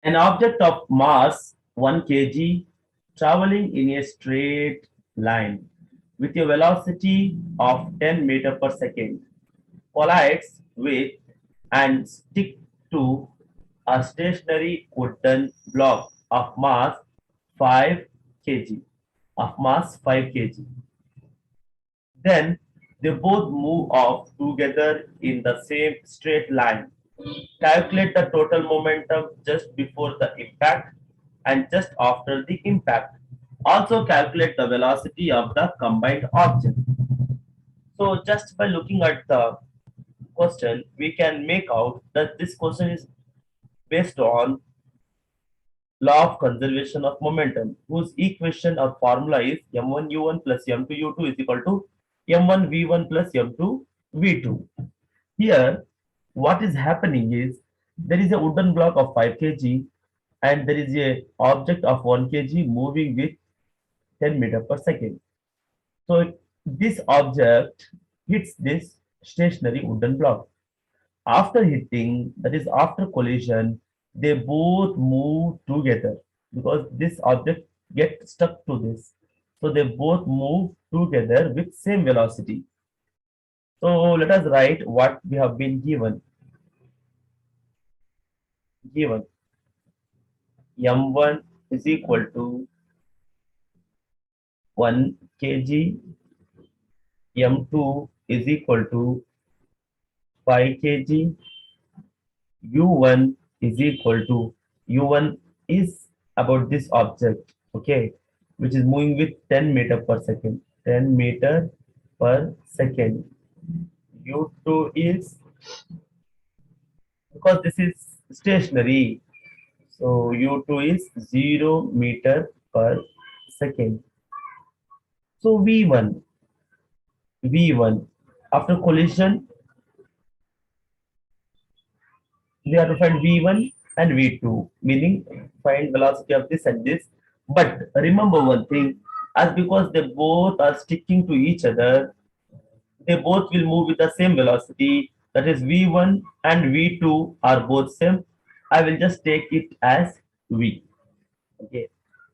An object of mass 1 kg traveling in a straight line with a velocity of 10 meter per second collides with and stick to a stationary wooden block of mass 5 kg Then they both move off together in the same straight line. Calculate the total momentum just before the impact and just after the impact. Also calculate the velocity of the combined object. So just by looking at the question, we can make out that this question is based on law of conservation of momentum, whose equation or formula is m1 u1 plus m2 u2 is equal to m1 v1 plus m2 v2. Here, what is happening is there is a wooden block of 5 kg and there is a object of 1 kg moving with 10 meter per second. So this object hits this stationary wooden block. After hitting, that is after collision, they both move together because this object gets stuck to this. So they both move together with same velocity. So let us write what we have been given. Given m1 is equal to 1 kg, m2 is equal to 5 kg, u1 is equal to u1 is about this object, okay, which is moving with 10 meter per second. 10 meter per second. U2 is because this is stationary, so u2 is 0 meter per second. So v1 after collision we have to find v1 and v2, meaning find velocity of this and this. But remember one thing, as because they both are sticking to each other, they both will move with the same velocity. That is v1 and v2 are both same. I will just take it as v. Okay.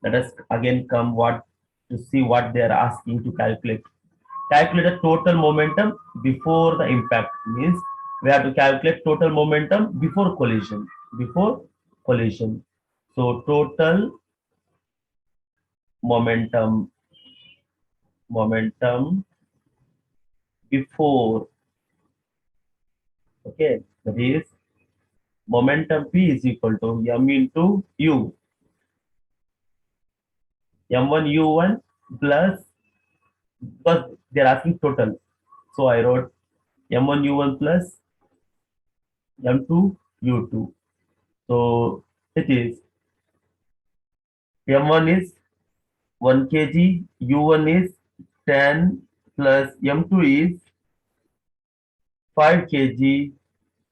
Let us again come what to see what they are asking to calculate. Calculate the total momentum before the impact, means we have to calculate total momentum before collision. Before collision. So total momentum before, okay, that is momentum p is equal to m into u, m1 u1 plus, because they're asking total, so I wrote m1 u1 plus m2 u2. So it is m1 is 1 kg, u1 is 10 plus m2 is 5 kg,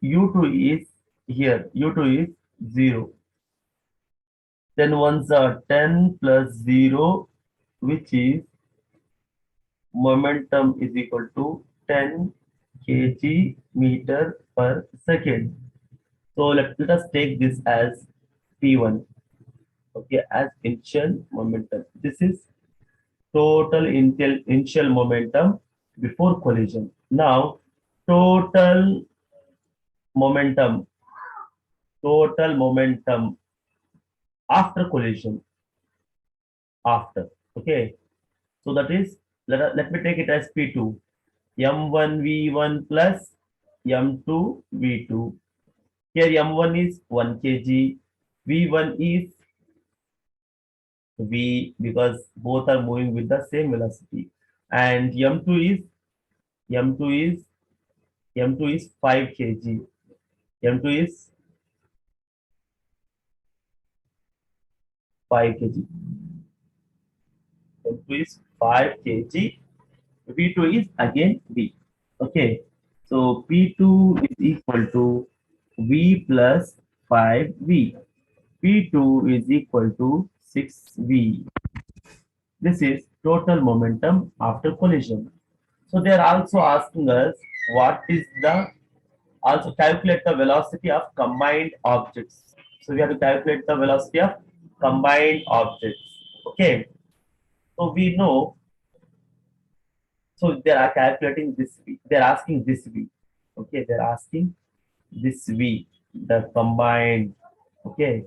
u2 is here, u2 is 0. Then ones are 10 plus 0, which is momentum is equal to 10 kg meter per second. So let us take this as P1, okay, as initial momentum. This is total initial momentum before collision. Now, total momentum, total momentum after collision, after, okay. So that is, let me take it as P2, M1 V1 plus M2 V2. Here M1 is 1 kg, V1 is V because both are moving with the same velocity, and M2 is M2 is 5 kg. M2 is 5 kg. M2 is 5 kg. V2 is again V. Okay. So P2 is equal to V plus 5V. P2 is equal to 6V. This is total momentum after collision. So they are also asking us what is the, also calculate the velocity of combined objects. So we have to calculate the velocity of combined objects. Okay. So we know. So they are calculating this V. They're asking this V. Okay. They're asking this V, the combined. Okay.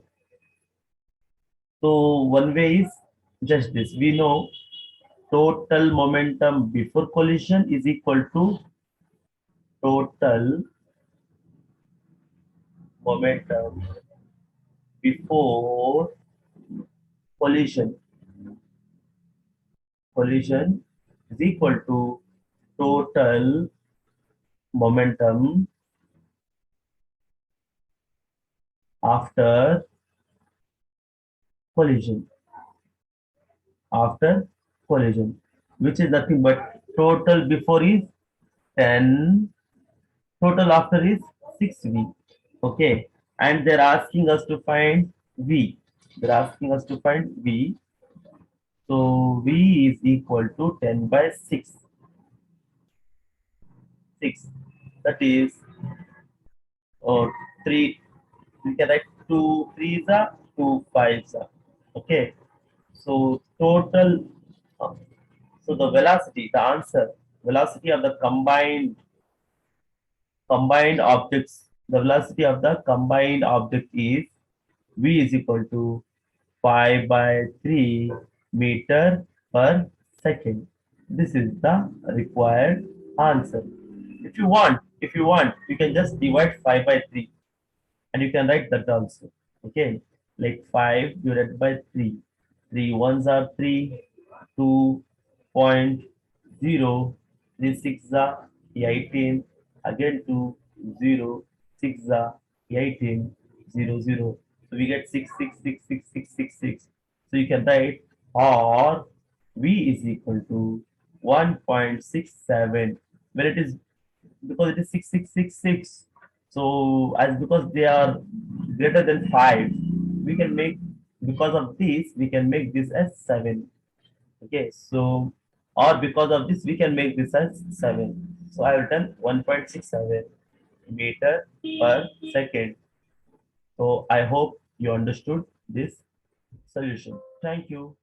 So one way is just this. We know total momentum before collision is equal to total momentum before collision. Collision is equal to total momentum after collision. After collision, which is nothing but total before is 10, total after is 6V. Okay, and they're asking us to find V. They're asking us to find V. So V is equal to 10 by 6. 6. That is or 3. We can write 2 threes are 2 fives are. Okay. So total. uh, so the velocity, the answer, velocity of the combined objects, the velocity of the combined object is v is equal to 5 by 3 meter per second. This is the required answer. If you want, you can just divide 5 by 3 and you can write that also. Okay, like 5 divided by 3. 3 ones are 3, 2.0, 3 six are 18, again 2, 0, 6 are 18, 0, 0. So we get 6, 6, 6, 6, 6, 6, 6. So you can write or V is equal to 1.67 when it is because it is 6666. So as because they are greater than 5, we can make because of this we can make this as 7. Okay, so or because of this we can make this as 7. So I have done 1.67 meter per second. So I hope you understood this solution. Thank you.